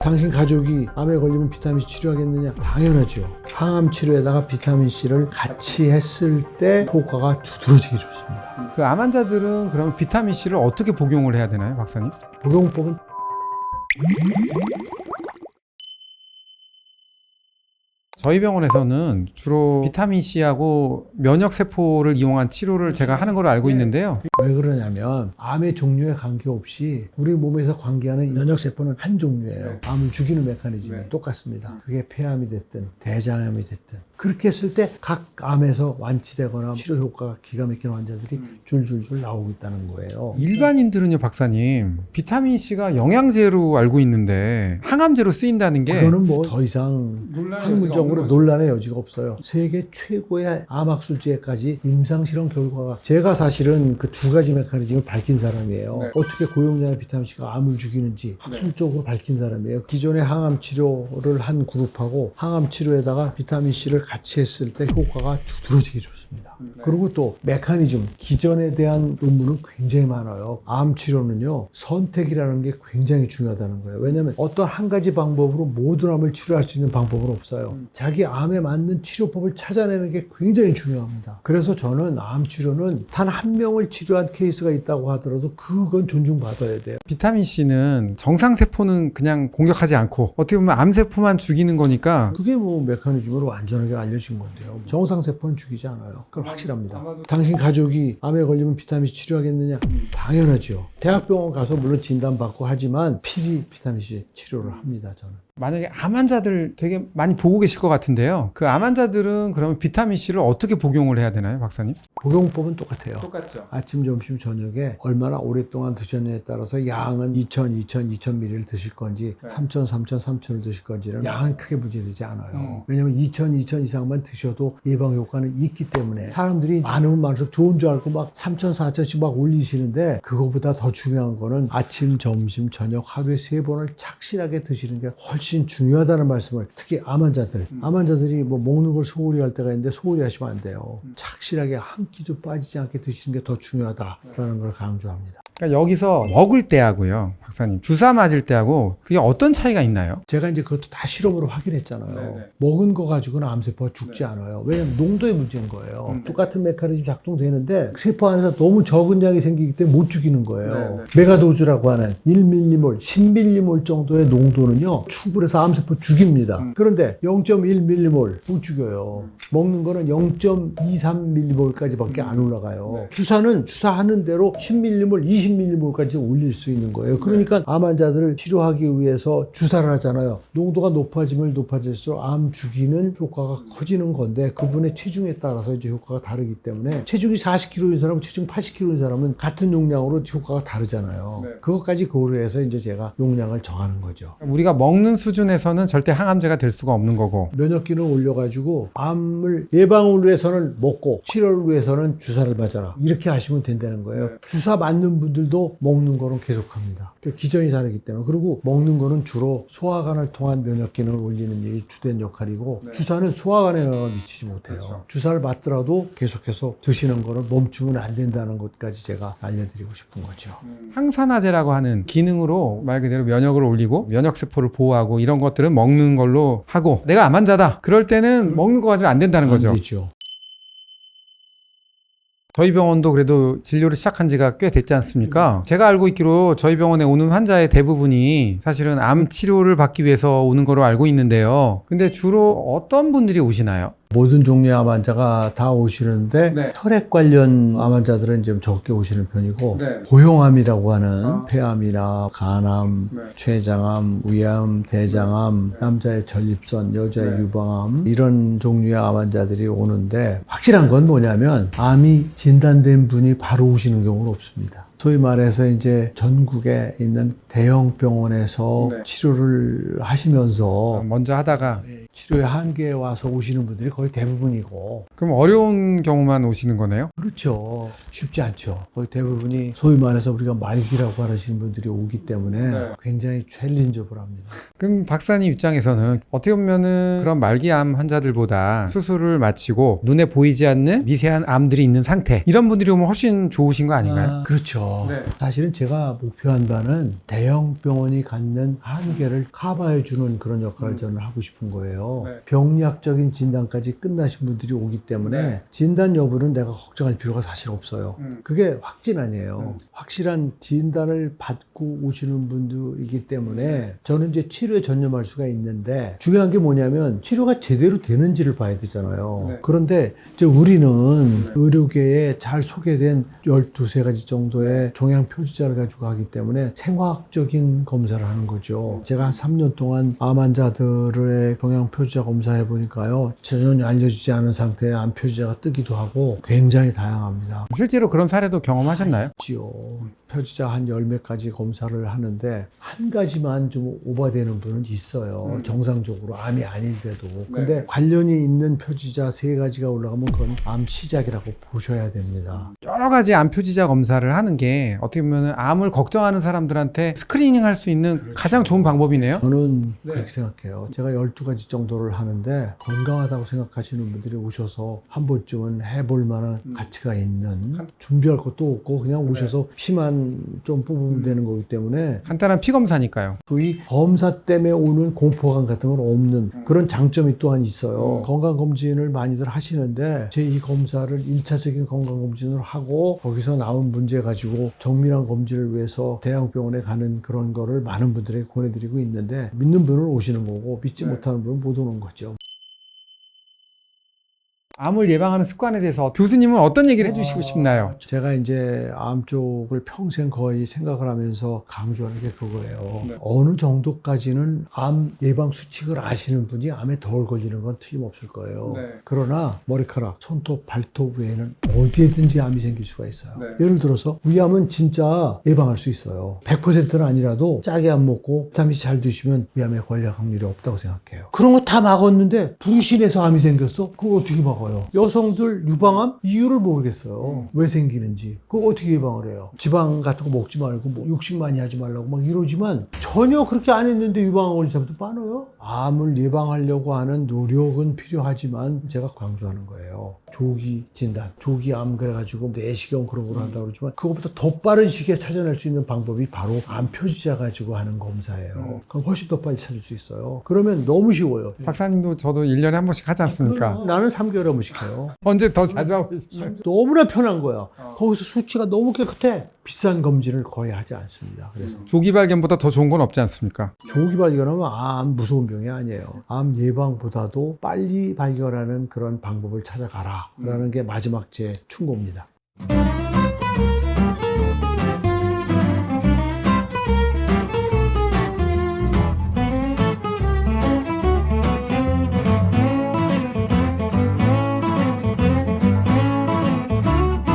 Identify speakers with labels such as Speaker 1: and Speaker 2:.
Speaker 1: 당신 가족이 암에 걸리면 비타민C 치료하겠느냐? 당연하죠. 항암 치료에다가 비타민C를 같이 했을 때 효과가 두드러지게 좋습니다.
Speaker 2: 그 암 환자들은 그러면 비타민C를 어떻게 복용을 해야 되나요, 박사님?
Speaker 1: 복용법은
Speaker 2: 저희 병원에서는 주로 비타민C하고 면역세포를 이용한 치료를 제가 하는 걸로 알고 있는데요.
Speaker 1: 왜 그러냐면 암의 종류에 관계없이 우리 몸에서 관계하는 면역세포는 한 종류예요. 암을 죽이는 메커니즘이 똑같습니다. 그게 폐암이 됐든 대장암이 됐든 그렇게 했을 때 각 암에서 완치되거나 치료 효과가 기가 막힌 환자들이 줄줄줄 나오고 있다는 거예요.
Speaker 2: 일반인들은요, 박사님, 비타민C가 영양제로 알고 있는데 항암제로 쓰인다는 게
Speaker 1: 그거는 뭐 더 이상 학문적으로 논란의 여지가 없어요. 세계 최고의 암학술제까지 임상실험 결과가 제가 사실은 그 두 가지 메커니즘을 밝힌 사람이에요.
Speaker 2: 네.
Speaker 1: 어떻게 고용량의 비타민C가 암을 죽이는지 학술적으로 밝힌 사람이에요. 기존의 항암 치료를 한 그룹하고 항암 치료에다가 비타민C를 같이 했을 때 효과가 두드러지게 좋습니다. 그리고 또 메커니즘, 기전에 대한 논문은 굉장히 많아요. 암 치료는요, 선택이라는 게 굉장히 중요하다는 거예요. 왜냐하면 어떤 한 가지 방법으로 모든 암을 치료할 수 있는 방법은 없어요. 자기 암에 맞는 치료법을 찾아내는 게 굉장히 중요합니다. 그래서 저는 암 치료는 단 한 명을 치료한 케이스가 있다고 하더라도 그건 존중받아야 돼요.
Speaker 2: 비타민C는 정상세포는 그냥 공격하지 않고 어떻게 보면 암세포만 죽이는 거니까
Speaker 1: 그게 뭐 메커니즘으로 완전하게 알려진 건데요. 정상세포는 죽이지 않아요. 그건 확실합니다. 당신 가족이 암에 걸리면 비타민C 치료하겠느냐? 당연하죠. 대학병원 가서 물론 진단받고 하지만 필히 비타민C 치료를 합니다, 저는.
Speaker 2: 만약에 암 환자들 되게 많이 보고 계실 것 같은데요. 그 암 환자들은 그러면 비타민C를 어떻게 복용을 해야 되나요, 박사님?
Speaker 1: 복용법은 똑같아요.
Speaker 2: 똑같죠.
Speaker 1: 아침, 점심, 저녁에 얼마나 오랫동안 드셨느냐에 따라서 양은 2000ml를 드실 건지 3000을 드실 건지는 양은 크게 문제되지 않아요. 왜냐하면 2000 이상만 드셔도 예방 효과는 있기 때문에 사람들이 많으면 많을수록 좋은 줄 알고 막 4000씩 막 올리시는데 그거보다 더 중요한 거는 아침, 점심, 저녁 하루에 3번을 착실하게 드시는 게 훨씬 중요하다는 말씀을 특히 암 환자들이 뭐 먹는 걸 소홀히 할 때가 있는데 소홀히 하시면 안 돼요. 착실하게 한 끼도 빠지지 않게 드시는 게 더 중요하다라는 걸 강조합니다.
Speaker 2: 그러니까 여기서 먹을 때하고요, 박사님, 주사 맞을 때하고 그게 어떤 차이가 있나요?
Speaker 1: 제가 이제 그것도 다 실험으로 확인했잖아요.
Speaker 2: 네네.
Speaker 1: 먹은 거 가지고는 암세포가 죽지 않아요. 왜냐면 농도의 문제인 거예요. 똑같은 메커니즘 작동되는데 세포 안에서 너무 적은 양이 생기기 때문에 못 죽이는 거예요. 메가도즈라고 하는 1mm몰, 10mm몰 정도의 농도는요, 충분해서 암세포 죽입니다. 그런데 0.1mm몰 못 죽여요. 먹는 거는 0.23mm몰까지 밖에 안 올라가요. 주사는 주사하는 대로 10mm몰, 20mm몰까지 올릴 수 있는 거예요. 그러니까 암 환자들을 치료하기 위해서 주사를 하잖아요. 농도가 높아지면 높아질수록 암 죽이는 효과가 커지는 건데 그분의 체중에 따라서 이제 효과가 다르기 때문에 체중이 40kg인 사람은 체중 80kg인 사람은 같은 용량으로 효과가 다르잖아요. 그것까지 고려해서 이제 제가 용량을 정하는 거죠.
Speaker 2: 우리가 먹는 수준에서는 절대 항암제가 될 수가 없는 거고.
Speaker 1: 면역 기능을 올려가지고 암을 예방을 위해서는 먹고 치료를 위해서는 주사를 맞아라. 이렇게 하시면 된다는 거예요. 주사 맞는 분들도 먹는 거는 계속합니다. 기전이 다르기 때문에. 그리고 먹는 거는 주로 소화관을 통한 면역 기능을 올리는 일이 주된 역할이고 주사는 소화관에 영향을 미치지 못해요. 주사를 맞더라도 계속해서 드시는 거는 멈추면 안 된다는 것까지 제가 알려드리고 싶은 거죠.
Speaker 2: 항산화제라고 하는 기능으로 말 그대로 면역을 올리고 면역세포를 보호하고 이런 것들은 먹는 걸로 하고 내가 암 환자다. 그럴 때는 먹는 거 가지고 안 된다는 거죠.
Speaker 1: 안 되죠.
Speaker 2: 저희 병원도 그래도 진료를 시작한 지가 꽤 됐지 않습니까? 제가 알고 있기로 저희 병원에 오는 환자의 대부분이 사실은 암 치료를 받기 위해서 오는 거로 알고 있는데요. 근데 주로 어떤 분들이 오시나요?
Speaker 1: 모든 종류의 암 환자가 다 오시는데
Speaker 2: 네.
Speaker 1: 혈액 관련 암 환자들은 좀 적게 오시는 편이고
Speaker 2: 네.
Speaker 1: 고형암이라고 하는 폐암이나 간암, 췌장암, 위암, 대장암, 남자의 전립선, 여자의 유방암 이런 종류의 암 환자들이 오는데 확실한 건 뭐냐면 암이 진단된 분이 바로 오시는 경우는 없습니다. 소위 말해서 이제 전국에 있는 대형 병원에서 치료를 하시면서
Speaker 2: 먼저 하다가
Speaker 1: 치료의 한계에 와서 오시는 분들이 거의 대부분이고.
Speaker 2: 그럼 어려운 경우만 오시는 거네요?
Speaker 1: 그렇죠. 쉽지 않죠. 거의 대부분이 소위 말해서 우리가 말기라고 하시는 분들이 오기 때문에 굉장히 챌린저블합니다.
Speaker 2: 그럼 박사님 입장에서는 어떻게 보면은 그런 말기암 환자들보다 수술을 마치고 눈에 보이지 않는 미세한 암들이 있는 상태 이런 분들이 오면 훨씬 좋으신 거 아닌가요?
Speaker 1: 그렇죠. 있죠.
Speaker 2: 네.
Speaker 1: 사실은 제가 목표한 바는 대형 병원이 갖는 한계를 커버해주는 그런 역할을 저는 하고 싶은 거예요.
Speaker 2: 네.
Speaker 1: 병리학적인 진단까지 끝나신 분들이 오기 때문에
Speaker 2: 네.
Speaker 1: 진단 여부는 내가 걱정할 필요가 사실 없어요. 그게 확진 아니에요. 확실한 진단을 받고 오시는 분들이기 때문에 저는 이제 치료에 전념할 수가 있는데 중요한 게 뭐냐면 치료가 제대로 되는지를 봐야 되잖아요.
Speaker 2: 네.
Speaker 1: 그런데 이제 우리는 의료계에 잘 소개된 12가지 정도의 종양 표지자를 가지고 하기 때문에 생화학적인 검사를 하는 거죠. 제가 한 3년 동안 암 환자들의 종양 표지자 검사해 보니까요. 전혀 알려지지 않은 상태의 암 표지자가 뜨기도 하고 굉장히 다양합니다.
Speaker 2: 실제로 그런 사례도 경험하셨나요?
Speaker 1: 있지요. 표지자 한 10몇 가지 검사를 하는데 한 가지만 좀 오버되는 분은 있어요. 정상적으로 암이 아닌데도. 근데 관련이 있는 표지자 3가지가 올라가면 그건 암 시작이라고 보셔야 됩니다.
Speaker 2: 여러 가지 암 표지자 검사를 하는 게 어떻게 보면 암을 걱정하는 사람들한테 스크리닝 할 수 있는 가장 좋은 방법이네요.
Speaker 1: 저는 그렇게 생각해요. 제가 12가지 정도를 하는데 건강하다고 생각하시는 분들이 오셔서 한 번쯤은 해볼 만한 가치가 있는 준비할 것도 없고 그냥 오셔서 피만 좀 뽑으면 되는 거기 때문에
Speaker 2: 간단한 피 검사니까요.
Speaker 1: 이 검사 때문에 오는 공포감 같은 건 없는 그런 장점이 또한 있어요. 건강검진을 많이들 하시는데 제 이 검사를 1차적인 건강검진을 하고 거기서 나온 문제 가지고 정밀한 검진을 위해서 대형병원에 가는 그런 거를 많은 분들에게 권해드리고 있는데 믿는 분은 오시는 거고 믿지 못하는 분은 못 오는 거죠.
Speaker 2: 암을 예방하는 습관에 대해서 교수님은 어떤 얘기를 해주시고 싶나요?
Speaker 1: 제가 이제 암 쪽을 평생 거의 생각을 하면서 강조하는 게 그거예요. 어느 정도까지는 암 예방 수칙을 아시는 분이 암에 덜 걸리는 건 틀림없을 거예요. 그러나 머리카락, 손톱, 발톱 외에는 어디에든지 암이 생길 수가 있어요. 예를 들어서 위암은 진짜 예방할 수 있어요. 100%는 아니라도 짜게 안 먹고 비타민 C 잘 드시면 위암에 걸릴 확률이 없다고 생각해요. 그런 거 다 막았는데 불신해서 암이 생겼어? 그거 어떻게 막아요? 여성들 유방암 이유를 모르겠어요. 왜 생기는지. 그거 어떻게 예방을 해요? 지방 같은 거 먹지 말고 뭐 육식 많이 하지 말라고 막 이러지만 전혀 그렇게 안 했는데 유방암 걸린 사람도 많아요. 암을 예방하려고 하는 노력은 필요하지만 제가 강조하는 거예요. 조기 진단, 조기 암 그래가지고 내시경 그런 걸 한다고 그러지만 그것보다 더 빠른 시기에 찾아낼 수 있는 방법이 바로 암 표지자 가지고 하는 검사예요. 그럼 훨씬 더 빨리 찾을 수 있어요. 그러면 너무 쉬워요.
Speaker 2: 박사님도 저도 1년에 한 번씩 하지 않습니까?
Speaker 1: 나는 3개월에 한 번씩 해요.
Speaker 2: 언제 더 자주 하고 싶어요?
Speaker 1: 너무나 편한 거야. 거기서 수치가 너무 깨끗해. 비싼 검진을 거의 하지 않습니다. 그래서
Speaker 2: 조기 발견보다 더 좋은 건 없지 않습니까?
Speaker 1: 조기 발견하면 암 무서운 병이 아니에요. 암 예방보다도 빨리 발견하는 그런 방법을 찾아가라 라는 게 마지막 제 충고입니다.